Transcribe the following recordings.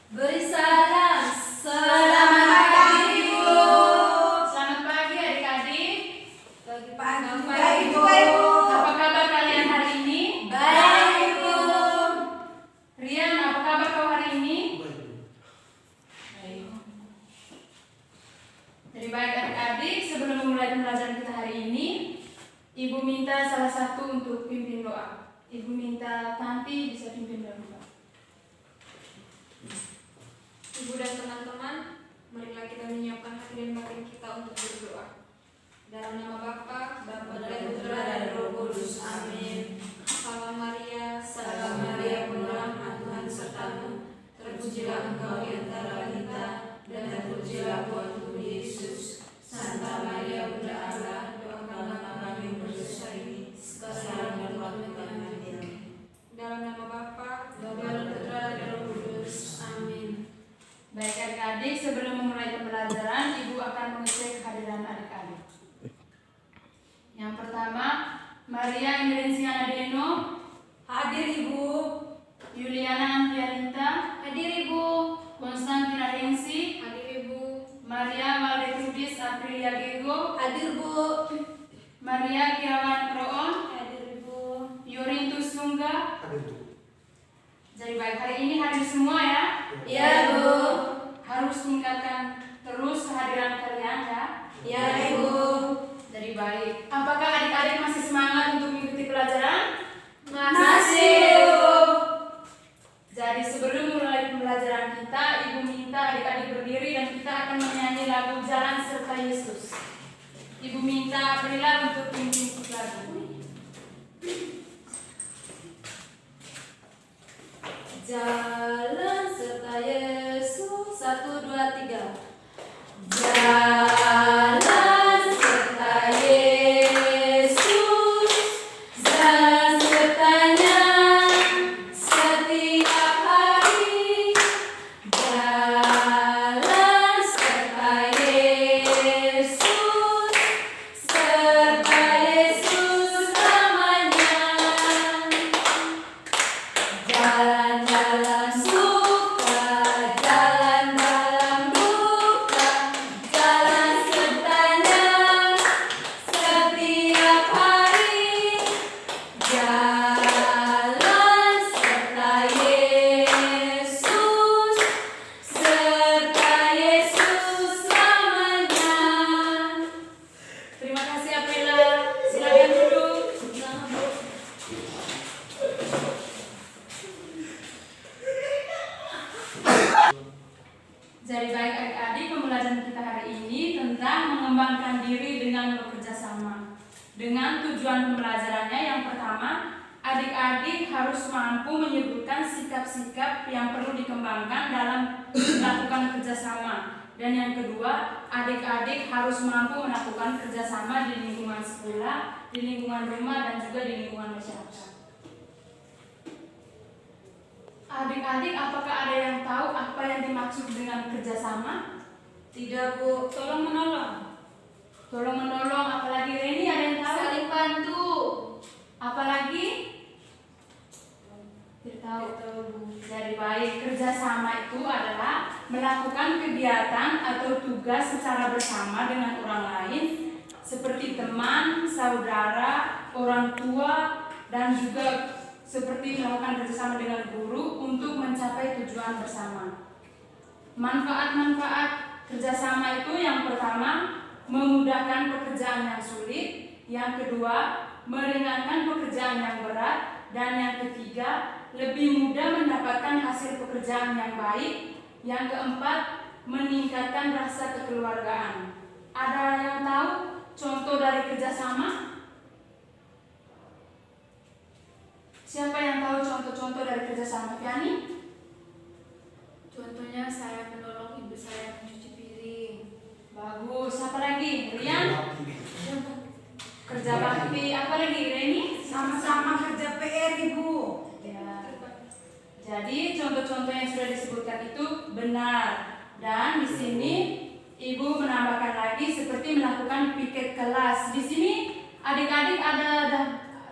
Beri salam. Selamat pagi, Ibu. Selamat pagi adik-adik. Pagi, Ibu. Apa kabar kalian hari ini? Baik, Ibu. Rian, apa kabar kau hari ini? Baik. Jadi baik adik-adik, sebelum memulai pembelajaran kita hari ini, Ibu minta salah satu untuk pimpin doa. Ibu minta Tanti bisa pimpin doa. Ibu dan teman-teman, marilah kita menyiapkan hati dan batin kita untuk berdoa. Dalam nama Bapa, dan Putra, dan Roh Kudus. Amin. Salam Maria, Salam Maria, penuh rahmat, Tuhan sertamu. Terpujilah engkau di antara kita, dan terpujilah Tuhan Yesus. Santa Maria, Bunda Allah, doakanlah kami yang berdosa ini, sekarang dan waktu kami mati. dalam nama Bapa, Dan Putra, dan Roh Kudus. Amin. Baik adik-adik, sebelum memulai pembelajaran, Ibu akan mengecek kehadiran adik-adik. Yang pertama, Maria Indrensiana Deno, Hadir, Ibu. Yuliana Antianita, hadir Ibu. Konstantina Rensi, Hadir Ibu. Maria Valdetudis Aprilia Gego, Hadir, Bu. Maria Kirawan Kroon, Hadir, Ibu. Yorintus Sungga. Jadi baik, hari ini hadir semua ya. Ya, Bu. Harus tingkatkan terus kehadiran kalian ya. Ya, Ibu. Jadi baik. Apakah adik-adik masih semangat untuk mengikuti pelajaran? Masih, Bu. Jadi sebelum mulai pembelajaran kita, Ibu minta adik-adik berdiri dan kita akan menyanyi lagu Jalan Serta Yesus. Ibu minta berilah untuk pimpin lagu. Jalan serta Yesus. 1, 2, 3. Jalan serta Yesus, jalan sertanya setiap hari. Jalan serta Yesus, serta Yesus namanya. Jalan-jalan suka, jalan dalam duka, jalan sertanya setiap hari. Jalan serta Yesus, serta Yesus selamanya. Terima kasih Aprila. Silakan duduk. Jadi baik adik-adik, pembelajaran kita hari ini tentang mengembangkan diri dengan bekerja sama. Dengan tujuan pembelajarannya yang pertama, adik-adik harus mampu menyebutkan sikap-sikap yang perlu dikembangkan dalam melakukan kerjasama. Dan yang kedua, adik-adik harus mampu melakukan kerjasama di lingkungan sekolah, di lingkungan rumah, dan juga di lingkungan masyarakat. Adik-adik, apakah ada yang tahu apa yang dimaksud dengan kerjasama? Tidak, Bu. Tolong menolong. Tolong menolong, apalagi Reni ada yang tahu? Saling bantu. Apalagi? Tidak tahu. Jadi baik, kerjasama itu adalah melakukan kegiatan atau tugas secara bersama dengan orang lain seperti teman, saudara, orang tua, dan juga seperti melakukan kerjasama dengan guru untuk mencapai tujuan bersama. Manfaat-manfaat kerjasama itu yang pertama, memudahkan pekerjaan yang sulit, yang kedua, meringankan pekerjaan yang berat, dan yang ketiga, lebih mudah mendapatkan hasil pekerjaan yang baik, yang keempat, meningkatkan rasa kekeluargaan. Ada yang tahu contoh dari kerjasama? Siapa yang tahu contoh-contoh dari kerjasama, Fiani? Contohnya saya menolong ibu saya mencuci piring. Bagus. Apa lagi? Rian? Kerja bakti. Apa lagi? Reni? Sama-sama kerja PR, Ibu. Ya. Jadi contoh-contoh yang sudah disebutkan itu benar. Dan di sini Ibu menambahkan lagi seperti melakukan piket kelas. Di sini adik-adik ada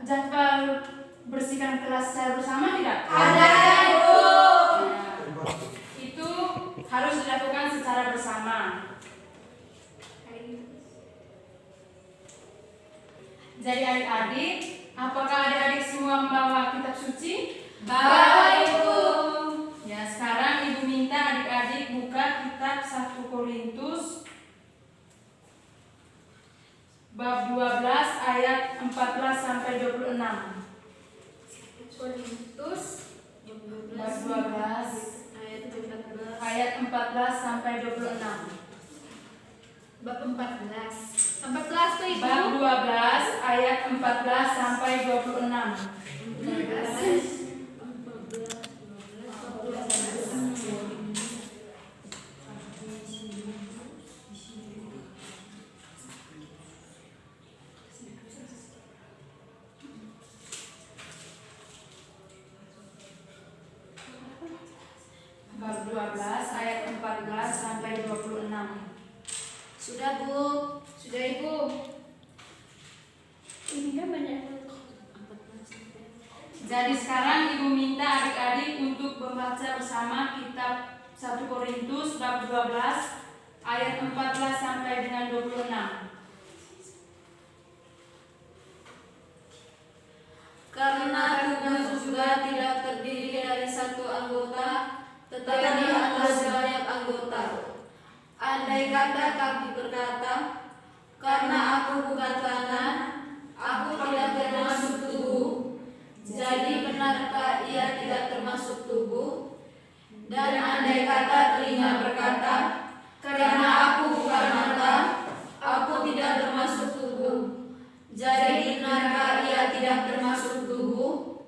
jadwal bersihkan kelas secara bersama tidak? Ada, Ibu. Itu harus dilakukan secara bersama. Jadi adik-adik, apakah adik-adik semua membawa kitab suci? Bawa, Ibu. Ya, sekarang Ibu minta adik-adik buka kitab 1 Korintus bab 12 ayat 14 sampai 26. Korintus Bab 12 ayat 14 sampai 26. bab 14 tuh Ibu. Bab 12 ayat 14 sampai 26. Bab 12 ayat 14 sampai 26. Sudah, Bu. Sudah Ibu. Ini kan banyak. Jadi sekarang Ibu minta adik-adik untuk membaca bersama kitab 1 Korintus bab 12 ayat 14 sampai dengan 26. Karena tubuh juga tidak terdiri dari satu anggota, tetapi atas banyak anggota. Andai kata kaki berkata, karena aku bukan tangan, aku tidak termasuk tubuh. Jadi benarkah ia tidak termasuk tubuh? Dan andai kata telinga berkata, karena aku bukan mata, aku tidak termasuk tubuh. Jadi benarkah ia tidak termasuk tubuh?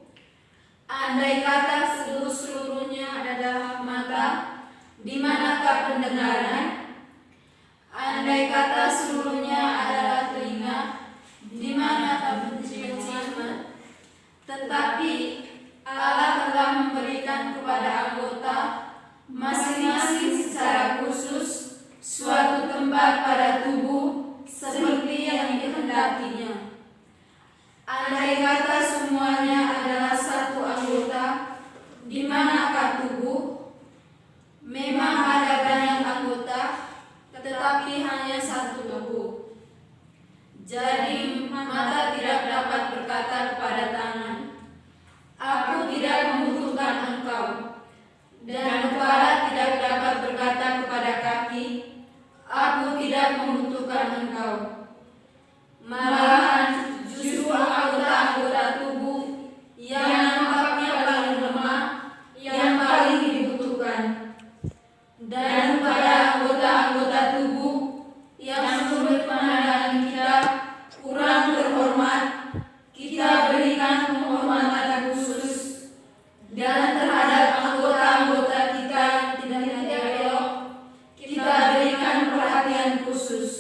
Andai kata seluruhnya adalah mata, di manakah pendengaran? Andai kata seluruhnya adalah telinga, di manakah penciuman? Tetapi Allah telah memberikan kepada anggota masing-masing secara khusus suatu tempat pada tubuh seperti yang dikehendakinya. Andai kata semuanya adalah satu anggota, di manakah tubuh? Memang ada banyak anggota, tetapi hanya satu tubuh. Jadi mata tidak dapat berkata kepada tangan, aku tidak membutuhkan engkau. Dan kepala tidak dapat berkata kepada kaki, aku tidak membutuhkan engkau. Malahan justru anggota-anggota tubuh yang nampaknya paling lemah, yang paling dibutuhkan. Dan pada anggota-anggota tubuh yang menurut pandangan kita kurang terhormat, kita berikan penghormatan khusus. Dan terhadap anggota-anggota kita yang tidak elok, kita berikan perhatian khusus.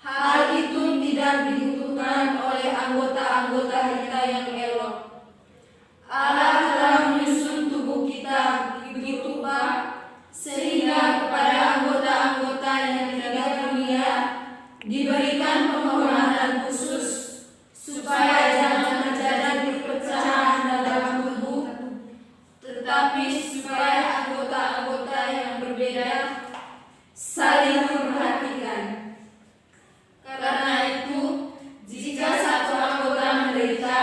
Hal itu tidak dibutuhkan oleh anggota-anggota kita yang elok. Allah telah menyusun tubuh kita begitu rupa sehingga kepada anggota-anggota yang tidak mulia diberikan penghormatan khusus, supaya jangan terjadi perpecahan dalam tubuh, tetapi supaya anggota-anggota yang berbeda saling memperhatikan. Karena itu, jika satu anggota menderita,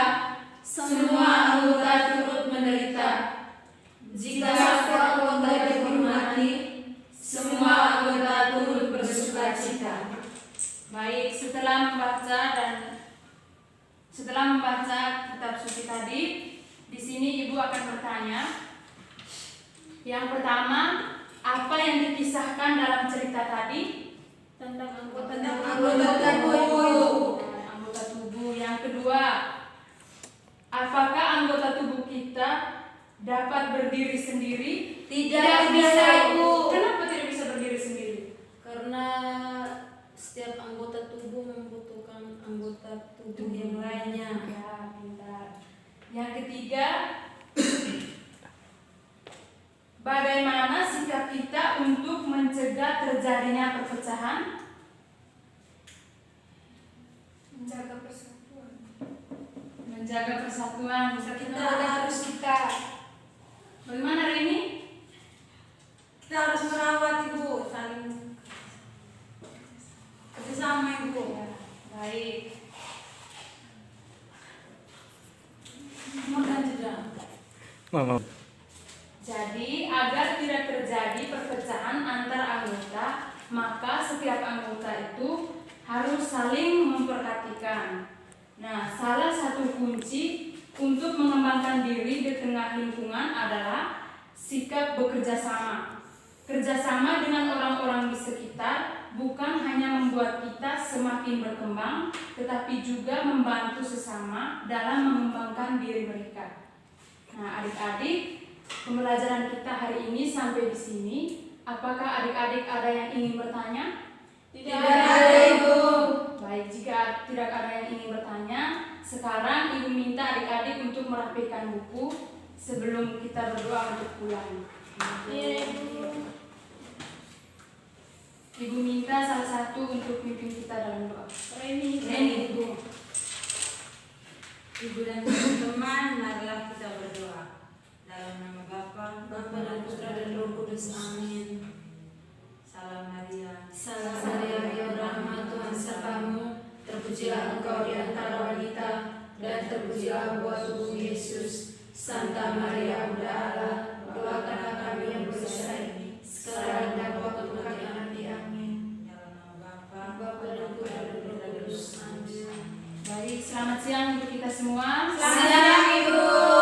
semua anggota turut menderita. Jika satu anggota dihormati, semua anggota turut bersukacita. Baik, setelah membaca kitab suci tadi, di sini Ibu akan bertanya. Yang pertama, apa yang dikisahkan dalam cerita tadi? Tentang anggota tubuh. Anggota tubuh. Yang kedua, apakah anggota tubuh kita dapat berdiri sendiri? Tidak bisa, Ibu. Kenapa tidak bisa berdiri sendiri? Karena setiap anggota tubuh membutuhkan anggota tubuh yang lainnya. Ya, pintar. Yang ketiga, bagaimana sikap kita untuk mencegah terjadinya perpecahan? menjaga persatuan. Menjaga persatuan. Kita harus sikat. Bagaimana hari ini? Kita harus merawat Ibu, saling kerjasama Ibu. Ya, baik. Makan juga. Mama. Jadi, agar tidak terjadi perpecahan antar anggota, maka setiap anggota itu harus saling memperhatikan. Nah, salah satu kunci untuk mengembangkan diri di tengah lingkungan adalah sikap bekerja sama. Kerjasama dengan orang-orang di sekitar bukan hanya membuat kita semakin berkembang, tetapi juga membantu sesama dalam mengembangkan diri mereka. Nah, adik-adik, pembelajaran kita hari ini sampai di sini. Apakah adik-adik ada yang ingin bertanya? Tidak ada Ibu. Baik, jika tidak ada yang ingin bertanya, sekarang Ibu minta adik-adik untuk merapikan buku sebelum kita berdoa untuk pulang. Iya, Ibu. Ibu minta salah satu untuk pimpin kita dalam doa. Reni. Ibu. Ibu dan teman-teman, marilah kita berdoa. Dalam nama Bapa, dan Putra dan Roh Kudus. Amin. Salam Maria. Salam Maria, penuh rahmat, Tuhan sertamu. Terpujilah engkau di antara wanita, dan terpujilah buah tubuh Yesus. Santa Maria, Bunda Allah, doakanlah kami yang berdosa ini, sekarang dan waktu kami mati. Amin. Dalam nama Bapa, Bapa dan Putra dan Roh Kudus. Amin. Baik, selamat siang untuk kita semua. Selamat siang, Ibu.